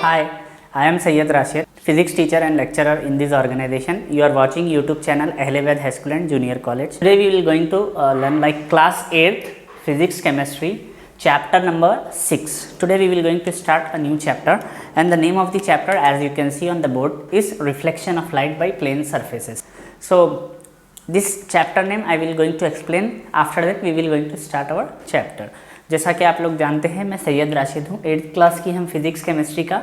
Hi, I am Sayyid Rashid, physics teacher and lecturer in this organization. You are watching YouTube channel Ahle High School and Junior College. Today we will going to learn like class 8th physics chemistry chapter number 6. Today we will going to start a new chapter and the name of the chapter, as you can see on the board, is reflection of light by plane surfaces. So this chapter name I will going to explain. After that we will going to start our chapter. जैसा कि आप लोग जानते हैं, मैं सैयद राशिद हूँ। 8th class की हम फिजिक्स केमिस्ट्री का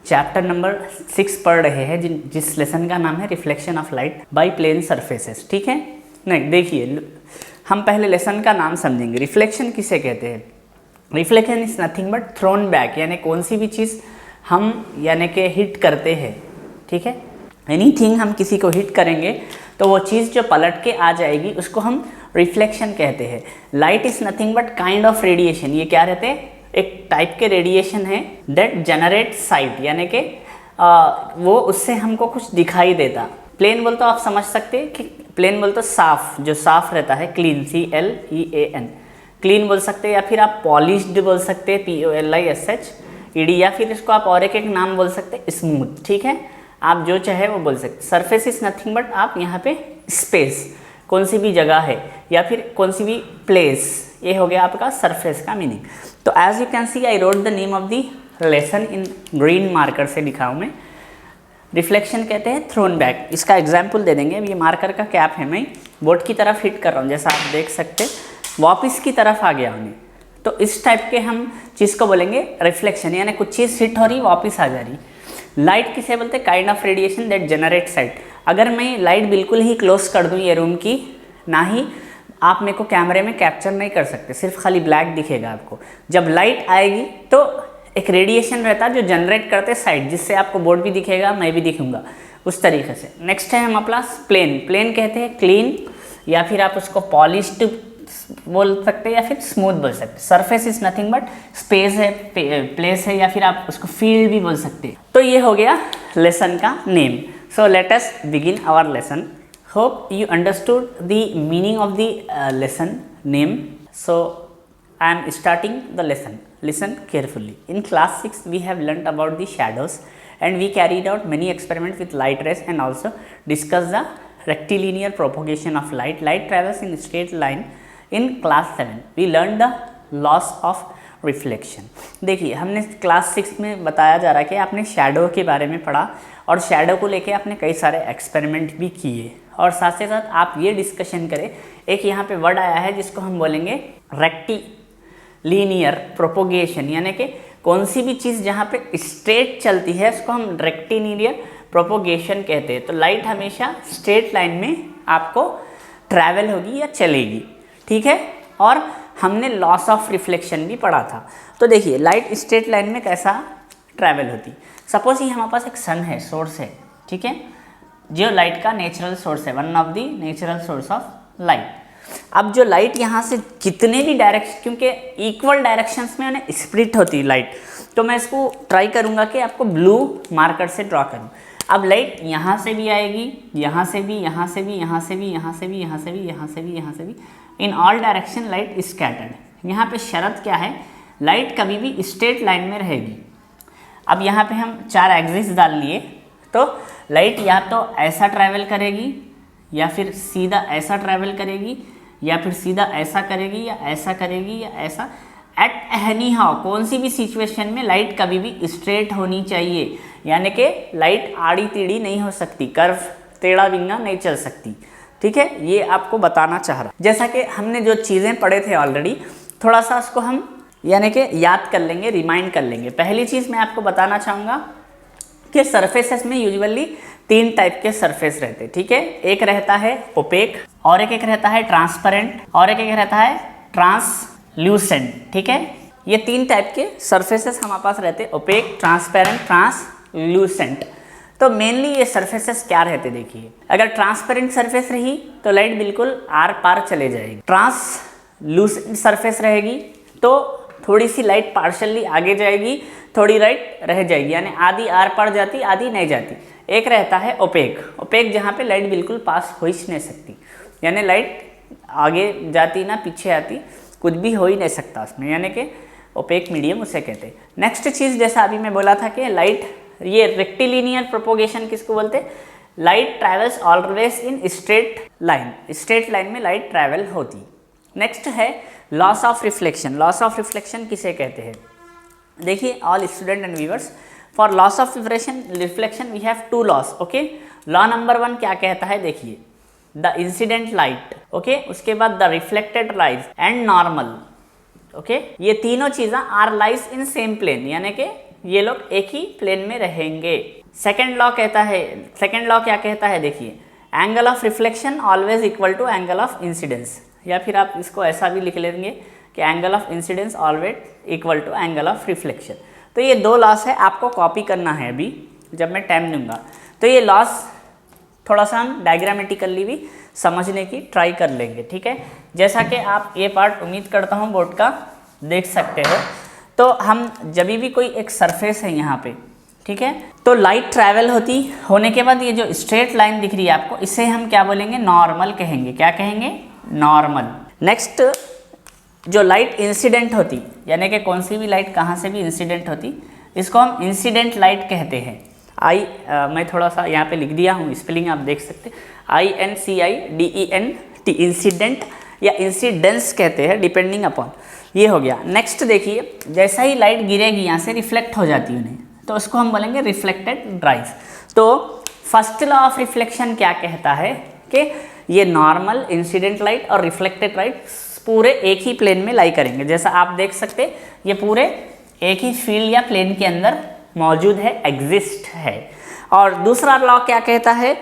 चैप्टर नंबर 6 पढ़ रहे हैं, जिस लेसन का नाम है reflection of light by plane surfaces. ठीक है, नहीं देखिए, हम पहले लेसन का नाम समझेंगे। रिफ्लेक्शन किसे कहते हैं? Reflection is nothing but thrown back, यानी कौन सी भी चीज़ हम यानी कि हिट करते हैं, ठीक है, एनीथिंग हम किसी को हिट करेंगे तो वो चीज़ जो पलट के आ जाएगी उसको हम रिफ्लेक्शन कहते हैं। Light is nothing but kind of radiation, ये क्या रहते हैं? एक टाइप के रेडिएशन है दैट जनरेट साइट, यानी कि वो उससे हमको कुछ दिखाई देता। प्लेन बोल तो आप समझ सकते हैं कि प्लेन बोल तो साफ, जो साफ रहता है, क्लीन, CLEAN, क्लीन बोल सकते हैं, या फिर आप पॉलिश्ड बोल सकते हैं, POLISHED, या फिर इसको आप और एक नाम बोल सकते हैं, स्मूथ। ठीक है, आप जो चाहे वो बोल सकते। सरफेस इज नथिंग बट आप यहाँ पे स्पेस, कौन सी भी जगह है या फिर कौन सी भी प्लेस, ये हो गया आपका सरफेस का मीनिंग। तो as you can see I wrote the name of the lesson in green marker से लिखा हूँ मैं। रिफ्लेक्शन कहते हैं थ्रोन बैक। इसका एग्जाम्पल दे देंगे। ये मार्कर का कैप है, मैं बोर्ड की तरफ हिट कर रहा हूँ, जैसा आप देख सकते, वापस की तरफ आ गया उन्हें। तो इस टाइप के हम चीज़ को बोलेंगे रिफ्लेक्शन, यानी कुछ चीज़ हिट हो रही वापस आ जा रही। लाइट किसे बोलते हैं? Kind of radiation that generate site. अगर मैं लाइट बिल्कुल ही क्लोज कर दूं ये रूम की, ना ही आप मेरे को कैमरे में कैप्चर नहीं कर सकते, सिर्फ खाली ब्लैक दिखेगा आपको। जब लाइट आएगी तो एक रेडिएशन रहता है जो जनरेट करते साइट, जिससे आपको बोर्ड भी दिखेगा, मैं भी दिखूंगा, उस तरीके से। नेक्स्ट है हम अपना प्लेन। प्लेन कहते हैं क्लीन, या फिर आप उसको पॉलिश्ड बोल सकते हैं, या फिर स्मूथ बोल सकते हैं। Surface is nothing but space है, प्लेस है, या फिर आप उसको फील्ड भी बोल सकते हैं। तो ये हो गया लेसन का name. So let us begin our lesson. Hope you understood the meaning of the lesson name. So I am starting the lesson. Listen carefully. In class 6 we have learnt about the shadows and we carried out many experiments with light rays and also discussed the rectilinear propagation of light. Light travels in straight line. In class 7 we learned the laws of reflection. देखिए, हमने class 6 में बताया जा रहा है कि आपने shadow के बारे में पढ़ा और शैडो को लेके आपने कई सारे एक्सपेरिमेंट भी किए, और साथ ही साथ आप ये डिस्कशन करें, एक यहाँ पे वर्ड आया है जिसको हम बोलेंगे रेक्टिलिनियर प्रोपोगेशन, यानी कि कौन सी भी चीज़ जहाँ पे स्ट्रेट चलती है उसको हम रेक्टिलिनियर प्रोपोगेशन कहते हैं। तो लाइट हमेशा स्ट्रेट लाइन में आपको ट्रैवल होगी या चलेगी, ठीक है। और हमने लॉस ऑफ रिफ्लेक्शन भी पढ़ा था। तो देखिए, लाइट स्ट्रेट लाइन में कैसा ट्रैवल होती। सपोज ही हमारे पास एक सन है, सोर्स है, ठीक है, जो लाइट का नेचुरल सोर्स है, one of the natural source of light. अब जो लाइट यहाँ से कितने भी डायरेक्शन, क्योंकि इक्वल डायरेक्शंस में उन्हें स्प्लिट होती है लाइट, तो मैं इसको ट्राई करूँगा कि आपको ब्लू मार्कर से ड्रॉ करूँ। अब लाइट यहाँ से भी आएगी, यहाँ से भी, यहाँ से भी, यहाँ से भी, यहाँ से भी, यहाँ से भी, यहाँ से भी, यहाँ से भी, in all direction light scattered. यहाँ पे शर्त क्या है? लाइट कभी भी स्ट्रेट लाइन में रहेगी। अब यहाँ पे हम 4 एक्सिस डाल लिए, तो लाइट या तो ऐसा ट्रैवल करेगी, या फिर सीधा ऐसा ट्रैवल करेगी, या फिर सीधा ऐसा करेगी, या ऐसा करेगी, या ऐसा। एट एनी हाउ, कौन सी भी सिचुएशन में लाइट कभी भी स्ट्रेट होनी चाहिए, यानी कि लाइट आड़ी टेढ़ी नहीं हो सकती, कर्व टेढ़ा बिंगा नहीं चल सकती, ठीक है। ये आपको बताना चाह रहा। जैसा कि हमने जो चीज़ें पढ़े थे ऑलरेडी, थोड़ा सा उसको हम यानी कि याद कर लेंगे, रिमाइंड कर लेंगे। पहली चीज़ मैं आपको बताना चाहूँगा कि सरफेसेस में यूजुअली 3 टाइप के सरफेस रहते हैं, ठीक है। एक रहता है ओपेक, और एक रहता है ट्रांसपेरेंट, और एक रहता है ट्रांसल्यूसेंट, ठीक है। ये 3 टाइप के सरफेसेस हमारे पास रहते हैं, ओपेक, ट्रांसपेरेंट, ट्रांसल्यूसेंट। तो मेनली ये सरफेसेस क्या रहते, देखिए, अगर ट्रांसपेरेंट सरफेस रही तो लाइट बिल्कुल आर पार चले जाएगी। ट्रांसल्यूसेंट सरफेस रहेगी तो थोड़ी सी लाइट पार्शली आगे जाएगी, थोड़ी लाइट रह जाएगी, यानी आधी आर पार जाती, आधी नहीं जाती। एक रहता है ओपेक। ओपेक जहाँ पे लाइट बिल्कुल पास हो ही नहीं सकती, यानी लाइट आगे जाती ना पीछे आती, कुछ भी हो ही नहीं सकता उसमें, यानी कि ओपेक मीडियम उसे कहते हैं। नेक्स्ट चीज़ जैसा अभी मैं बोला था कि लाइट, ये रेक्टिलिनियर प्रोपोगेशन किसको बोलते हैं? Light travels always in straight line, straight line में लाइट ट्रैवल होती। नेक्स्ट है laws of reflection. Laws of reflection किसे कहते हैं? देखिए all student and viewers, for laws of reflection we have to laws. Okay, law number 1 क्या कहता है? देखिए द इंसिडेंट लाइट, ओके, उसके बाद the reflected light and normal, okay, ये तीनों चीज़ें are lies in same plane, यानी कि ये लोग एक ही प्लेन में रहेंगे। सेकेंड लॉ कहता है, सेकेंड लॉ क्या कहता है? देखिए angle of reflection always equal to angle of incidence, या फिर आप इसको ऐसा भी लिख लेंगे कि angle of incidence always equal to angle of reflection. तो ये दो लॉस है, आपको कॉपी करना है अभी जब मैं टाइम दूंगा। तो ये लॉस थोड़ा सा हम डायग्रामेटिकली भी समझने की ट्राई कर लेंगे, ठीक है। जैसा कि आप ये पार्ट उम्मीद करता हूँ बोर्ड का देख सकते हो। तो हम जब भी कोई एक सरफेस है यहाँ पे, ठीक है, तो लाइट ट्रैवल होने के बाद ये जो स्ट्रेट लाइन दिख रही है आपको, इसे हम क्या बोलेंगे? नॉर्मल कहेंगे। क्या कहेंगे? नॉर्मल। नेक्स्ट जो लाइट इंसिडेंट होती, यानी कि कौन सी भी लाइट कहाँ से भी इंसिडेंट होती, इसको हम इंसिडेंट लाइट कहते हैं। मैं थोड़ा सा यहाँ पे लिख दिया हूँ, स्पेलिंग आप देख सकते हैं, INCIDENT, इंसिडेंट या इंसिडेंस कहते हैं डिपेंडिंग अपॉन। ये हो गया। नेक्स्ट देखिए, जैसा ही लाइट गिरेगी यहाँ से रिफ्लेक्ट हो जाती है उन्हें, तो उसको हम बोलेंगे रिफ्लेक्टेड राइज। तो फर्स्ट लॉ ऑफ रिफ्लेक्शन क्या कहता है कि ये नॉर्मल, इंसिडेंट लाइट और रिफ्लेक्टेड लाइट पूरे एक ही प्लेन में लाई करेंगे। जैसा आप देख सकते ये पूरे एक ही फील्ड या प्लेन के अंदर मौजूद है, एग्जिस्ट है। और दूसरा लॉ क्या कहता है?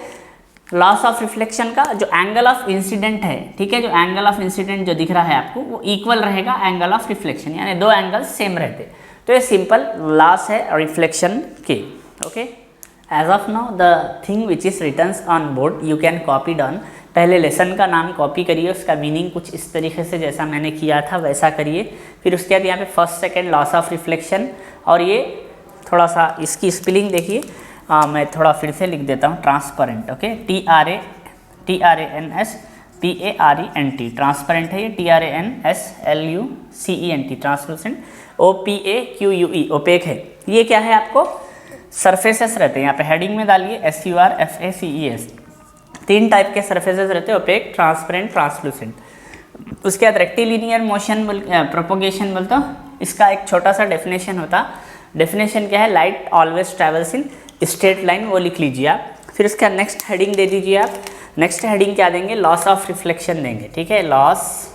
लॉस ऑफ रिफ्लेक्शन का जो एंगल ऑफ इंसिडेंट है, ठीक है, जो एंगल ऑफ इंसिडेंट जो दिख रहा है आपको, वो इक्वल रहेगा एंगल ऑफ रिफ्लेक्शन, यानी दो एंगल सेम रहते। तो ये सिंपल लॉस है रिफ्लेक्शन के। Okay, as of now the thing which is written on board you can copy down. पहले लेसन का नाम कॉपी करिए, उसका मीनिंग कुछ इस तरीके से जैसा मैंने किया था वैसा करिए। फिर उसके बाद यहाँ पे first second loss of reflection, और ये थोड़ा सा इसकी स्पेलिंग देखिए, मैं थोड़ा फिर से लिख देता हूँ, ट्रांसपेरेंट। ओके, TRANSPARENT, ट्रांसपेरेंट है ये, TRANSLUCENT, ट्रांसलूसेंट, OPAQUE, ओपेक है। ये क्या है? आपको सरफेसेस रहते हैं, यहाँ पे हेडिंग में डालिए SURFACES। 3 टाइप के सरफेसेस रहते हैं, ओपेक, ट्रांसपेरेंट, ट्रांसलूसेंट। उसके बाद रेक्टिलिनियर मोशन प्रोपोगेशन बोलते हो, इसका एक छोटा सा डेफिनेशन होता। डेफिनेशन क्या है? लाइट ऑलवेज ट्रैवल्स इन स्ट्रेट लाइन, वो लिख लीजिए आप। फिर उसका नेक्स्ट हेडिंग दे दीजिए आप। नेक्स्ट हेडिंग क्या देंगे? लॉस ऑफ रिफ्लेक्शन देंगे, ठीक है, laws,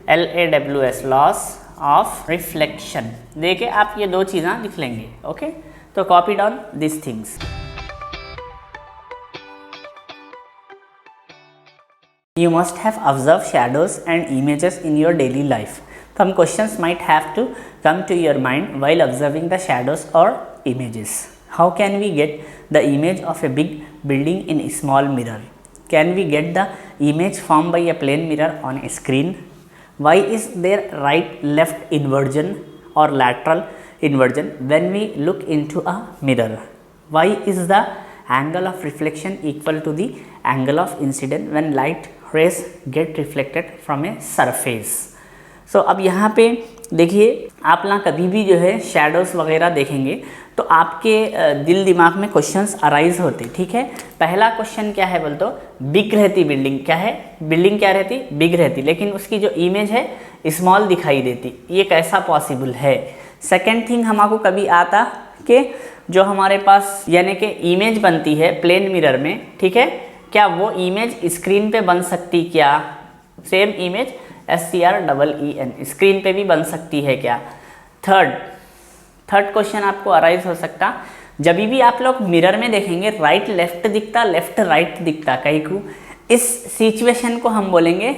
LAWS, laws of reflection दे के आप ये दो चीज़ें लिख लेंगे। ओके, तो copy down this things. You must have observed shadows and images in your daily life. Some questions might have to come to your mind while observing the shadows or images. How can we get the image of a big building in a small mirror? Can we get the image formed by a plane mirror on a screen? Why is there right-left inversion or lateral inversion when we look into a mirror? Why is the angle of reflection equal to the angle of incidence when light rays get reflected from a surface? So अब यहाँ पे देखिए, आप ना कभी भी जो है शैडोज वगैरह देखेंगे तो आपके दिल दिमाग में क्वेश्चंस अराइज होते, ठीक है। पहला क्वेश्चन क्या है बोल तो, बिग रहती बिल्डिंग, क्या है? बिल्डिंग क्या रहती? बिग रहती, लेकिन उसकी जो इमेज है स्मॉल दिखाई देती, ये कैसा पॉसिबल है? सेकेंड थिंग हमको कभी आता कि जो हमारे पास यानी कि इमेज बनती है प्लेन मिरर में, ठीक है, क्या वो इमेज स्क्रीन पे बन सकती? क्या सेम इमेज SCREEN स्क्रीन पे भी बन सकती है क्या? थर्ड क्वेश्चन आपको अराइज हो सकता, जब भी आप लोग मिरर में देखेंगे राइट लेफ्ट दिखता, लेफ्ट राइट दिखता कहीं को, इस सिचुएशन को हम बोलेंगे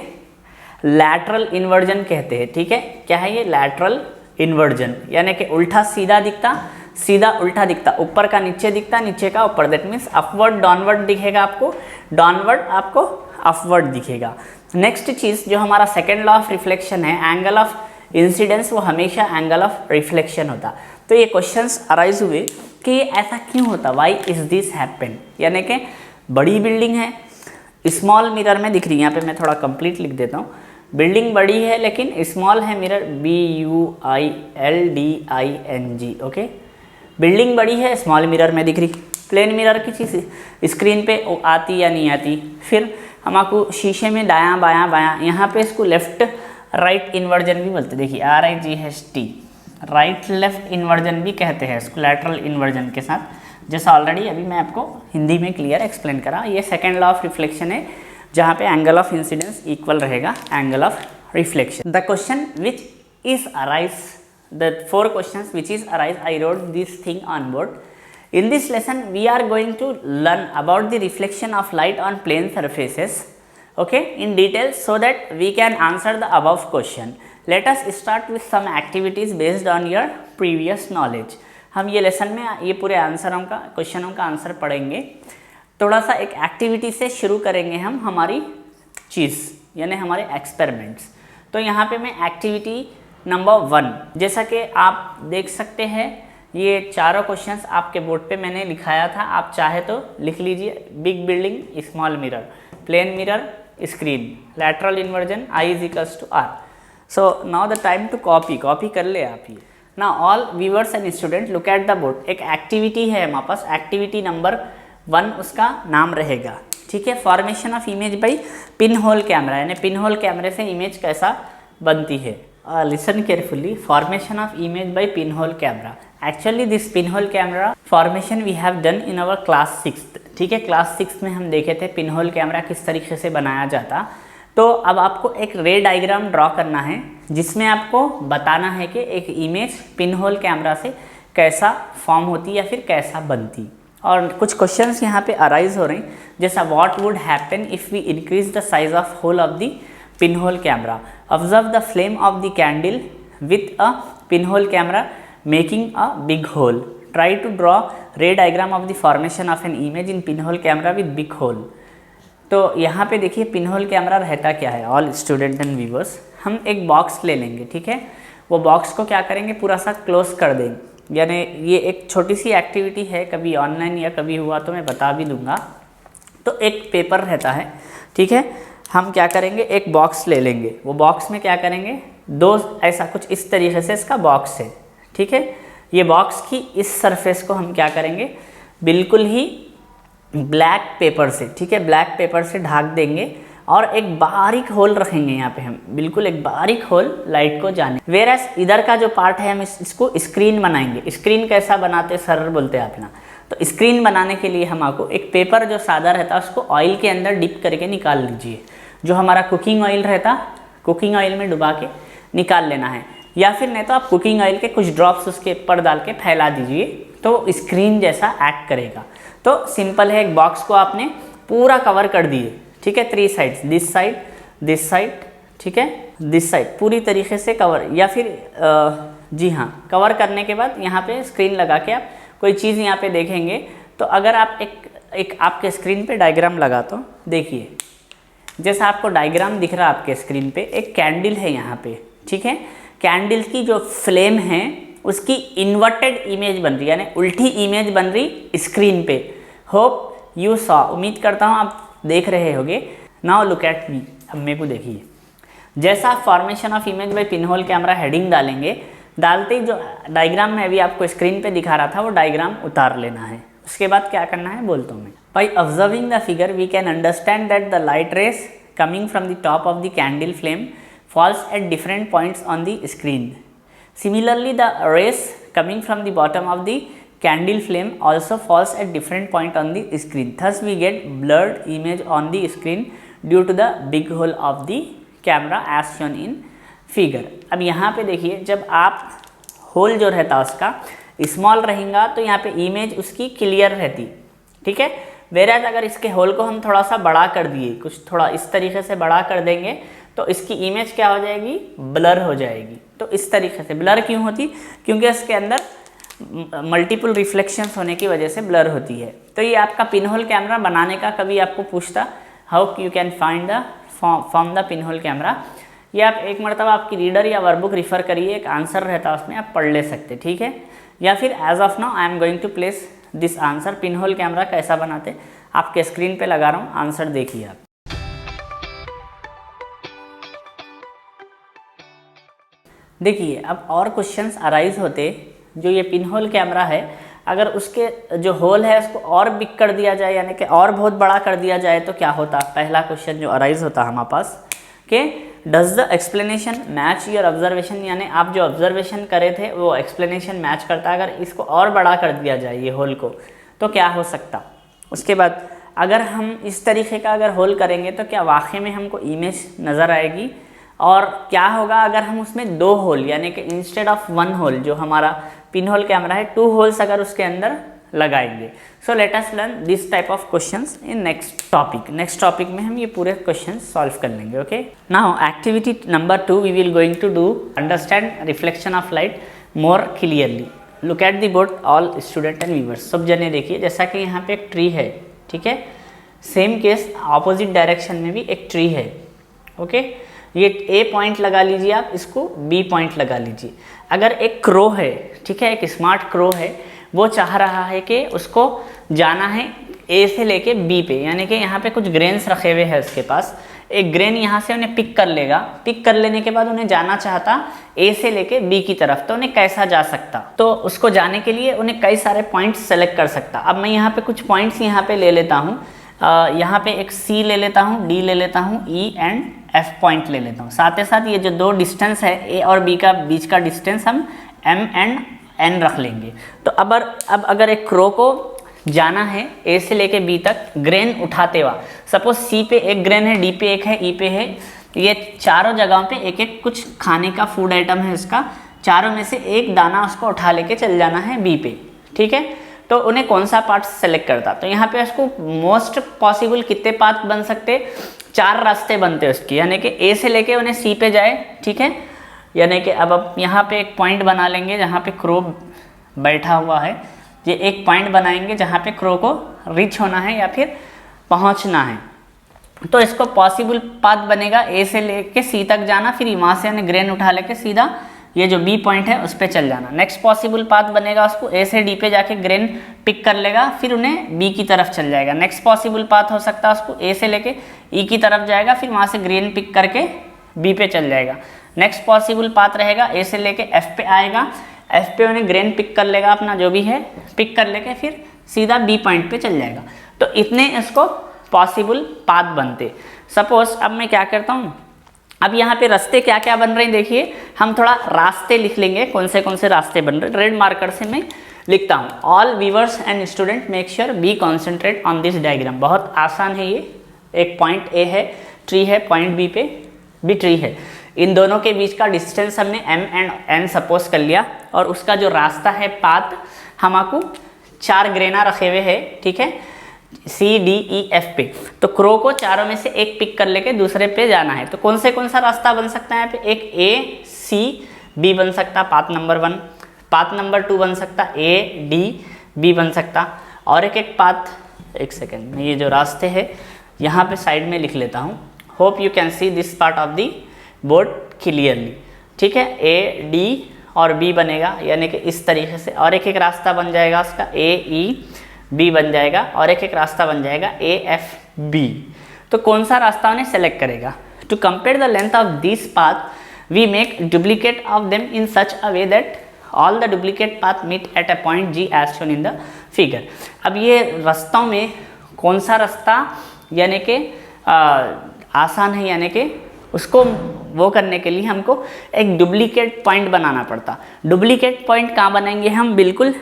लैटरल इन्वर्जन कहते हैं, ठीक है। क्या है ये? लैटरल इन्वर्जन, यानी कि उल्टा सीधा दिखता, सीधा उल्टा दिखता, ऊपर का नीचे दिखता, नीचे का ऊपर। दैट मीन्स अपवर्ड डाउनवर्ड दिखेगा आपको, डाउनवर्ड आपको अपवर्ड दिखेगा। नेक्स्ट चीज़ जो हमारा सेकेंड लॉ ऑफ रिफ्लेक्शन है, एंगल ऑफ इंसिडेंस, वो हमेशा एंगल ऑफ रिफ्लेक्शन होता। तो ये क्वेश्चंस अराइज हुए कि ये ऐसा क्यों होता, वाई इज दिस हैपन, यानी कि बड़ी बिल्डिंग है, स्मॉल मिरर में दिख रही है। यहाँ पे मैं थोड़ा कंप्लीट लिख देता हूँ, बिल्डिंग बड़ी है लेकिन स्मॉल है मिरर, BUILDING, ओके। बिल्डिंग बड़ी है, स्मॉल मिरर में दिख रही। प्लेन मिरर की चीज़ स्क्रीन पे आती या नहीं आती। फिर हमको शीशे में दायां बायां बायां, यहाँ पे इसको लेफ्ट राइट इन्वर्जन भी बोलते, देखिए RIGHT, राइट लेफ्ट इन्वर्जन भी कहते हैं इसको, लैटरल इन्वर्जन के साथ, जैसा ऑलरेडी अभी मैं आपको हिंदी में क्लियर एक्सप्लेन करा। ये सेकेंड लॉ ऑफ रिफ्लेक्शन है, जहाँ पे एंगल ऑफ इंसिडेंस इक्वल रहेगा angle of reflection. The question which is arise, the 4 questions which is arise, I wrote this thing on board. In this lesson we are going to learn about the reflection of light on plane surfaces, okay, in detail, so that we can answer the above question. Let us start with some activities based on your previous knowledge. हम ये lesson में ये पूरे आंसरों का, क्वेश्चनों का answer पढ़ेंगे। थोड़ा सा एक एक्टिविटी से शुरू करेंगे हम हमारी चीज़, यानी हमारे एक्सपेरिमेंट्स। तो यहाँ पे मैं एक्टिविटी नंबर 1, जैसा कि आप देख सकते हैं, ये चारों क्वेश्चंस आपके बोर्ड पे मैंने लिखाया था, आप चाहे तो लिख लीजिए। Big building, small mirror, plane mirror, screen, lateral inversion, I = R। So now the time to copy कर ले आप ये। ना all viewers and student look at the board. एक एक्टिविटी है हमारे पास, एक्टिविटी नंबर 1 उसका नाम रहेगा, ठीक है, formation of image by pin hole camera, यानी पिन होल कैमरे से इमेज कैसा बनती है। Listen carefully, formation of image by pinhole camera. Actually this pinhole camera formation we have done in our class 6th, ठीक है। क्लास 6 में हम देखे थे पिनहोल कैमरा किस तरीके से बनाया जाता। तो अब आपको एक रे डायग्राम ड्रॉ करना है, जिसमें आपको बताना है कि एक इमेज पिनहोल कैमरा से कैसा फॉर्म होती या फिर कैसा बनती। और कुछ क्वेश्चंस यहाँ पे अराइज हो रहे हैं, जैसा what would happen if we increase the size of hole of the pinhole camera, observe the flame of the candle with a pinhole camera making a big hole, try to draw ray diagram of the formation of an image in pinhole camera with big hole। तो यहाँ पे देखिए pinhole camera रहता क्या है। All student and viewers, हम एक box ले लेंगे, ठीक है। वो बॉक्स को क्या करेंगे, पूरा सा क्लोज कर देंगे, यानी ये एक छोटी सी एक्टिविटी है, कभी ऑनलाइन या कभी हुआ तो मैं बता भी दूंगा। तो एक पेपर रहता है, ठीक है, हम क्या करेंगे, एक बॉक्स ले लेंगे, वो बॉक्स में क्या करेंगे, 2 ऐसा कुछ इस तरीके से इसका बॉक्स है, ठीक है। ये बॉक्स की इस सरफेस को हम क्या करेंगे, बिल्कुल ही ब्लैक पेपर से, ठीक है, ब्लैक पेपर से ढक देंगे और एक बारीक होल रखेंगे यहाँ पे हम, बिल्कुल एक बारीक होल लाइट को जाने। वेरएस इधर का जो पार्ट है हम इसको स्क्रीन बनाएंगे। स्क्रीन कैसा बनाते सर बोलते हैं अपना। तो स्क्रीन बनाने के लिए हमको एक पेपर जो सादा रहता है उसको ऑयल के अंदर डिप करके निकाल लीजिए। जो हमारा कुकिंग ऑयल रहता, कुकिंग ऑयल में डुबा के निकाल लेना है, या फिर नहीं तो आप कुकिंग ऑयल के कुछ ड्रॉप्स उसके ऊपर डाल के फैला दीजिए, तो स्क्रीन जैसा एक्ट करेगा। तो सिंपल है, एक बॉक्स को आपने पूरा कवर कर दिए, ठीक है, 3 साइड्स, दिस साइड, ठीक है, दिस साइड, पूरी तरीके से कवर, या फिर जी हाँ, कवर करने के बाद यहाँ पे स्क्रीन लगा के आप कोई चीज़ यहाँ पे देखेंगे। तो अगर आप एक आपके स्क्रीन पे डायग्राम लगा, तो देखिए जैसा आपको डायग्राम दिख रहा है आपके स्क्रीन पे, एक कैंडल है यहाँ पे, ठीक है। कैंडल की जो फ्लेम है उसकी इन्वर्टेड इमेज बन रही, यानी उल्टी इमेज बन रही स्क्रीन पे। होप यू सॉ, उम्मीद करता हूँ आप देख रहे होगे। नाउ लुक एट मी, अब मेरे को देखिए, जैसा formation of image by pinhole camera heading डालेंगे, डालते ही जो डायग्राम में अभी आपको स्क्रीन पे दिखा रहा था वो डायग्राम उतार लेना है। उसके बाद क्या करना है बोलता हूँ मैं। By observing the figure, we can understand that the light rays coming from the top of the candle flame falls at different points on the screen. Similarly, the rays coming from the bottom of the candle flame also falls at different point on the screen. Thus, we get blurred image on the screen due to the big hole of the camera as shown in figure. अब यहाँ पे देखिए, जब आप whole जो रहता उसका small रहेगा तो यहाँ पे इमेज उसकी क्लियर रहती, ठीक है। वेराज अगर इसके होल को हम थोड़ा सा बड़ा कर दिए, कुछ थोड़ा इस तरीके से बड़ा कर देंगे, तो इसकी इमेज क्या हो जाएगी, ब्लर हो जाएगी। तो इस तरीके से ब्लर क्यों होती, क्योंकि इसके अंदर मल्टीपल रिफ्लेक्शंस होने की वजह से ब्लर होती है। तो ये आपका पिनहोल कैमरा बनाने का कभी आपको पूछता, how you can find the form the pinhole camera, ये आप एक मरतबा आपकी रीडर या वर्कबुक रिफ़र करिए, एक आंसर रहता है उसमें, आप पढ़ ले सकते, ठीक है। या फिर as of now I am going to place this answer. Pinhole camera कैसा बनाते आपके स्क्रीन पे लगा रहा हूँ, आंसर देखिए आप। देखिए अब और क्वेश्चंस अराइज होते, जो ये पिन होल कैमरा है अगर उसके जो होल है उसको और बिग कर दिया जाए यानी कि और बहुत बड़ा कर दिया जाए तो क्या होता। पहला क्वेश्चन जो अराइज होता हमारे पास कि does the explanation match your observation, यानी आप जो ऑब्जर्वेशन करे थे वो एक्सप्लेनेशन मैच करता, अगर इसको और बड़ा कर दिया जाए ये होल को तो क्या हो सकता। उसके बाद अगर हम इस तरीके का अगर होल करेंगे तो क्या वाकई में हमको इमेज नज़र आएगी, और क्या होगा अगर हम उसमें 2 होल यानी कि इंस्टेड ऑफ 1 होल जो हमारा पिन होल कैमरा है 2 होल्स अगर उसके अंदर लगाएंगे। So let us learn this type of questions in next topic. Next topic में हम ये पूरे क्वेश्चन सॉल्व कर लेंगे। Okay, now activity number 2 we will going to do understand reflection of light more clearly. Look at the board all student and viewers. सब जने देखिए, जैसा कि यहाँ पे एक ट्री है, ठीक है, सेम केस ऑपोजिट डायरेक्शन में भी एक ट्री है। ओके, ये ए पॉइंट लगा लीजिए आप, इसको बी पॉइंट लगा लीजिए। अगर एक क्रो है, ठीक है, एक स्मार्ट क्रो है, वो चाह रहा है कि उसको जाना है ए से लेके बी पे, यानी कि यहाँ पे कुछ ग्रेन्स रखे हुए हैं उसके पास, एक ग्रेन यहाँ से उन्हें पिक कर लेगा, पिक कर लेने के बाद उन्हें जाना चाहता ए से लेके बी की तरफ, तो उन्हें कैसा जा सकता। तो उसको जाने के लिए उन्हें कई सारे पॉइंट्स सेलेक्ट कर सकता। अब मैं यहाँ पे कुछ पॉइंट्स यहाँ पे ले लेता हूँ, यहाँ पे एक सी ले लेता हूँ, डी ले लेता हूँ, ई एंड एफ पॉइंट ले लेता हूँ। साथ ही साथ ये जो 2 डिस्टेंस है ए और बी का बीच का डिस्टेंस हम एम एंड एन रख लेंगे। तो अब अगर एक क्रो को जाना है ए से लेके बी तक ग्रेन उठाते हुआ, सपोज सी पे एक ग्रेन है, डी पे एक है, ई पे है, ये चारों जगहों पे एक एक कुछ खाने का फूड आइटम है उसका, चारों में से एक दाना उसको उठा लेके चल जाना है बी पे, ठीक है। तो उन्हें कौन सा पार्ट सेलेक्ट करता, तो यहाँ पे उसको मोस्ट पॉसिबल कितने पाथ बन सकते, 4 रास्ते बनते हैं उसकी, यानी कि ए से लेके उन्हें सी पे जाए, ठीक है। यानी कि अब यहाँ पे एक पॉइंट बना लेंगे जहाँ पे क्रो बैठा हुआ है, ये एक पॉइंट बनाएंगे जहाँ पे क्रो को रीच होना है या फिर पहुँचना है। तो इसको पॉसिबल पाथ बनेगा ए से लेके सी तक जाना, फिर वहाँ से उन्हें ग्रेन उठा लेके सीधा ये जो बी पॉइंट है उस पर चल जाना। नेक्स्ट पॉसिबल पाथ बनेगा उसको ए से डी पे जाके ग्रेन पिक कर लेगा, फिर उन्हें बी की तरफ चल जाएगा। नेक्स्ट पॉसिबल पाथ हो सकता है उसको ए से लेके ई की तरफ जाएगा, फिर वहाँ से ग्रेन पिक करके बी पे चल जाएगा। नेक्स्ट पॉसिबल पाथ रहेगा ए से लेके एफ पे आएगा, एफ पे उन्हें ग्रेन पिक कर लेगा अपना जो भी है, पिक कर लेके फिर सीधा बी पॉइंट पे चल जाएगा। तो इतने इसको पॉसिबल पाथ बनते। सपोज अब मैं क्या करता हूँ, अब यहाँ पे रास्ते क्या क्या बन रहे हैं देखिए, हम थोड़ा रास्ते लिख लेंगे, कौन से रास्ते बन रहे हैं। रेड मार्कर से मैं लिखता हूँ, all viewers and student make sure be concentrate on this diagram. बहुत आसान है ये, एक पॉइंट ए है, ट्री है, पॉइंट बी पे भी ट्री है, इन दोनों के बीच का डिस्टेंस हमने एम एंड एन सपोज कर लिया, और उसका जो रास्ता है पाथ हमको 4 ग्रेना रखे हुए है, ठीक है, सी डी ई एफ पे। तो क्रो को चारों में से एक पिक कर लेके दूसरे पे जाना है। तो कौन सा रास्ता बन सकता है यहाँ पे, एक ए सी बी बन सकता पाथ नंबर 1, पाथ नंबर 2 बन सकता ए डी बी बन सकता, और एक पाथ, एक सेकेंड में ये जो रास्ते है यहाँ पे साइड में लिख लेता हूँ। Hope you can see this part of the board clearly, ठीक है। ए डी और बी बनेगा, यानी कि इस तरीके से, और एक रास्ता बन जाएगा उसका ए ई बी बन जाएगा, और एक रास्ता बन जाएगा ए एफ बी। तो कौन सा रास्ता उन्हें सेलेक्ट करेगा। To compare the length of this path we make duplicate of them in such a way that all the duplicate path meet at a point G as shown in the figure. अब ये रास्तों में कौन सा रास्ता यानी कि आसान है, यानी कि उसको वो करने के लिए हमको एक डुप्लीकेट पॉइंट बनाना पड़ता। डुप्लीकेट पॉइंट कहाँ बनाएंगे हम, बिल्कुल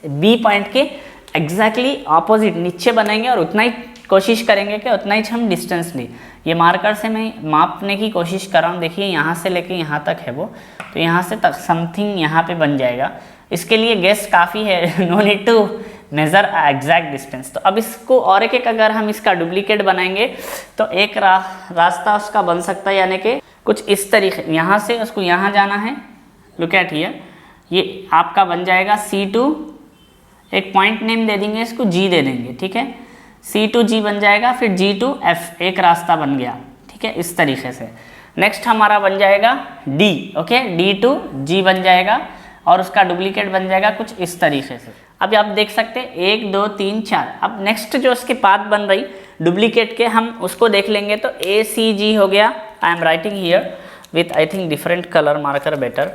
बी पॉइंट के एग्जैक्टली ऑपोजिट नीचे बनाएंगे, और उतना ही कोशिश करेंगे कि उतना ही हम डिस्टेंस लें। ये मार्कर से मैं मापने की कोशिश कर रहा हूँ, देखिए यहाँ से लेके यहाँ तक है वो, तो यहाँ से तक समथिंग यहाँ पे बन जाएगा। इसके लिए गेस काफ़ी है, no need to measure exact distance. तो अब इसको और एक अगर हम इसका डुप्लीकेट बनाएंगे तो एक रास्ता उसका बन सकता है, यानी कि कुछ इस तरीके, यहाँ से उसको यहाँ जाना है, लुक एट हियर, ये आपका बन जाएगा C2, एक पॉइंट नेम दे देंगे इसको, G दे देंगे, ठीक है, C2G बन जाएगा, फिर G2F एक रास्ता बन गया, ठीक है, इस तरीके से। नेक्स्ट हमारा बन जाएगा D, ओके, D2G बन जाएगा, और उसका डुप्लीकेट बन जाएगा कुछ इस तरीके से। अब आप देख सकते हैं 1 2 3 4। अब नेक्स्ट जो उसके पाथ बन रही डुप्लीकेट के, हम उसको देख लेंगे। तो ACG हो गया, I am writing here with I think different colour marker better.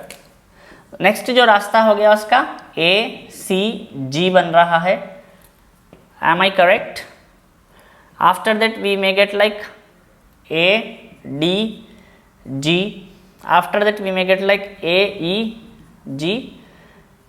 Next जो रास्ता हो गया उसका ACG बन रहा है. Am I correct? After that we may get like ADG. After that we may get like AEG,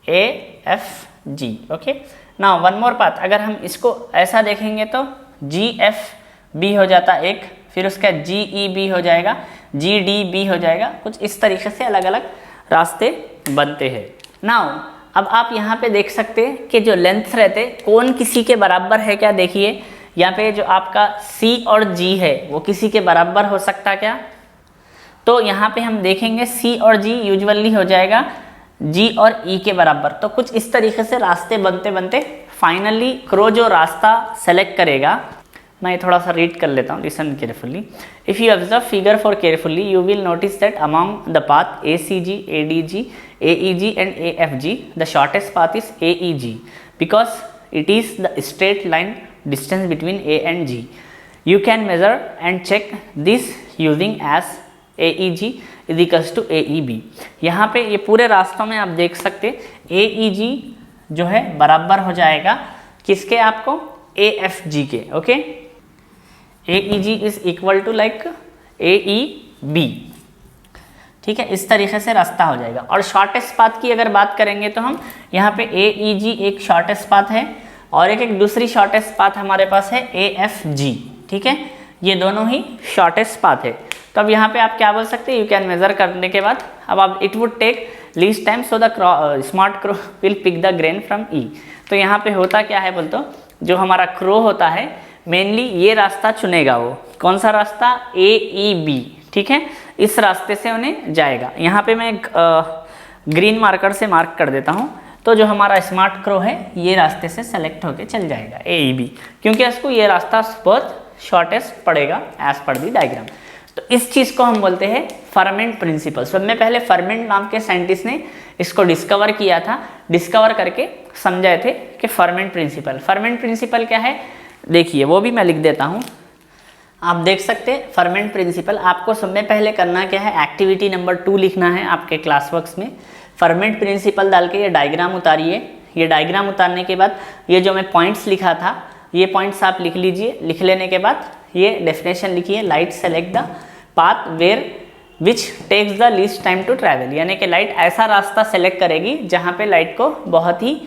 AFG. Okay. Now one more path. अगर हम इसको ऐसा देखेंगे तो GFB हो जाता एक, फिर उसका GEB हो जाएगा, GDB हो जाएगा. कुछ इस तरीके से अलग अलग रास्ते बनते हैं. नाउ अब आप यहाँ पे देख सकते हैं कि जो लेंथ रहते कौन किसी के बराबर है क्या. देखिए यहाँ पे जो आपका C और G है वो किसी के बराबर हो सकता क्या. तो यहाँ पे हम देखेंगे C और G यूजुअली हो जाएगा G और E के बराबर. तो कुछ इस तरीके से रास्ते बनते बनते फाइनली क्रो जो रास्ता सेलेक्ट करेगा, मैं थोड़ा सा रीड कर लेता हूँ. Listen carefully. If you observe figure for carefully you will notice that among the path ACG, ADG, AEG and AFG the shortest path is AEG because it is the straight line distance between A and G. You can measure and check this using as AEG is equals to AEB. यहाँ पे ये पूरे रास्तों में आप देख सकते AEG जो है बराबर हो जाएगा किसके, आपको AFG के. Okay, AEG is equal to like AEB. ठीक है, इस तरीके से रास्ता हो जाएगा. और शॉर्टेस्ट पाथ की अगर बात करेंगे तो हम यहाँ पे AEG एक शॉर्टेस्ट पाथ है और एक दूसरी शॉर्टेस्ट पाथ हमारे पास है AFG. ठीक है, ये दोनों ही शॉर्टेस्ट पाथ है. तो अब यहाँ पे आप क्या बोल सकते हैं, यू कैन मेजर करने के बाद अब आप it would take least time so the smart crow will pick the grain from E. तो यहाँ पे होता क्या है बोलते, जो हमारा क्रो होता है मेनली ये रास्ता चुनेगा. वो कौन सा रास्ता, AEB. ठीक है, इस रास्ते से उन्हें जाएगा. यहाँ पे मैं ग्रीन मार्कर से मार्क कर देता हूँ. तो जो हमारा स्मार्ट क्रो है ये रास्ते से सेलेक्ट होके चल जाएगा AEB, क्योंकि इसको ये रास्ता बहुत शॉर्टेस्ट पड़ेगा एज पर दी डायग्राम. तो इस चीज़ को हम बोलते हैं फर्मेंट प्रिंसिपल. सब में पहले फर्मेंट नाम के साइंटिस्ट ने इसको डिस्कवर किया था. डिस्कवर करके समझाए थे कि फर्मेंट प्रिंसिपल. फर्मेंट प्रिंसिपल क्या है देखिए, वो भी मैं लिख देता हूँ. आप देख सकते हैं फर्मेंट प्रिंसिपल. आपको सब में पहले करना क्या है, एक्टिविटी नंबर 2 लिखना है आपके क्लास वर्क्स में. फर्मेंट प्रिंसिपल डाल के ये डायग्राम उतारिए. ये डायग्राम उतारने के बाद ये जो मैं पॉइंट्स लिखा था ये पॉइंट्स आप लिख लीजिए. लिख लेने के बाद ये डेफिनेशन लिखिए, light select the path where which takes the least time to travel. यानी कि लाइट ऐसा रास्ता सेलेक्ट करेगी जहाँ पे लाइट को बहुत ही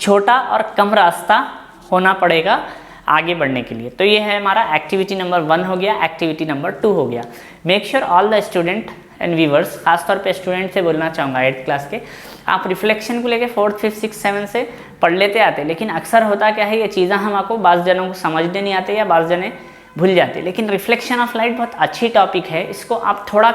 छोटा और कम रास्ता होना पड़ेगा आगे बढ़ने के लिए. तो ये है हमारा एक्टिविटी नंबर 1 हो गया. एक्टिविटी नंबर 2 हो गया. Make sure all the student and viewers, खासतौर पे स्टूडेंट से बोलना चाहूँगा 8th क्लास के, आप रिफ्लेक्शन को लेके 4th, 5th, 6th, 7th से पढ़ लेते आते, लेकिन अक्सर होता क्या है ये चीज़ें हम आपको बाज़ जनों को समझने नहीं आते या बाज़ जने भूल जाते. लेकिन रिफ्लेक्शन ऑफ लाइट बहुत अच्छी टॉपिक है, इसको आप थोड़ा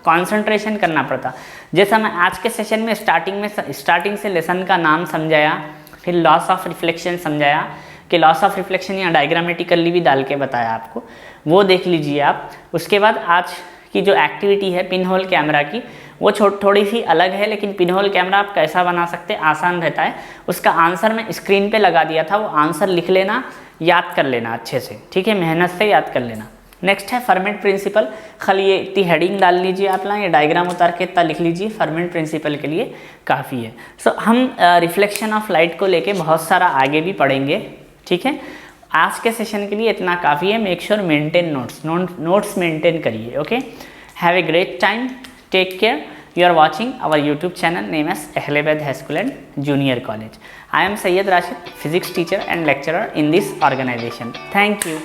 कॉन्सेंट्रेशन करना पड़ता. जैसा मैं आज के सेशन में स्टार्टिंग से लेसन का नाम समझाया, फिर लॉस ऑफ रिफ्लेक्शन समझाया कि लॉस ऑफ रिफ्लेक्शन या डायग्रामेटिकली भी डाल के बताया आपको, वो देख लीजिए आप. उसके बाद आज की जो एक्टिविटी है पिन होल कैमरा की, वो थोड़ी सी अलग है, लेकिन पिन होल कैमरा आप कैसा बना सकते हैं, आसान रहता है. उसका आंसर मैं स्क्रीन पे लगा दिया था, वो आंसर लिख लेना, याद कर लेना अच्छे से. ठीक है, मेहनत से याद कर लेना. नेक्स्ट है फर्मेंट प्रिंसिपल. खाली ये इतनी हेडिंग डाल लीजिए आप लोग, ये डायग्राम उतार के इतना लिख लीजिए, फर्मेंट प्रिंसिपल के लिए काफ़ी है. सो हम रिफ्लेक्शन ऑफ लाइट को लेके बहुत सारा आगे भी पढ़ेंगे. ठीक है, आज के सेशन के लिए इतना काफ़ी है. Make sure maintain notes maintain करिए. Okay, have a great time, take care. You are watching our YouTube channel name as Ahlebaid High School and Junior College. I am Sayyid Rashid, physics teacher and lecturer in this organization. Thank you.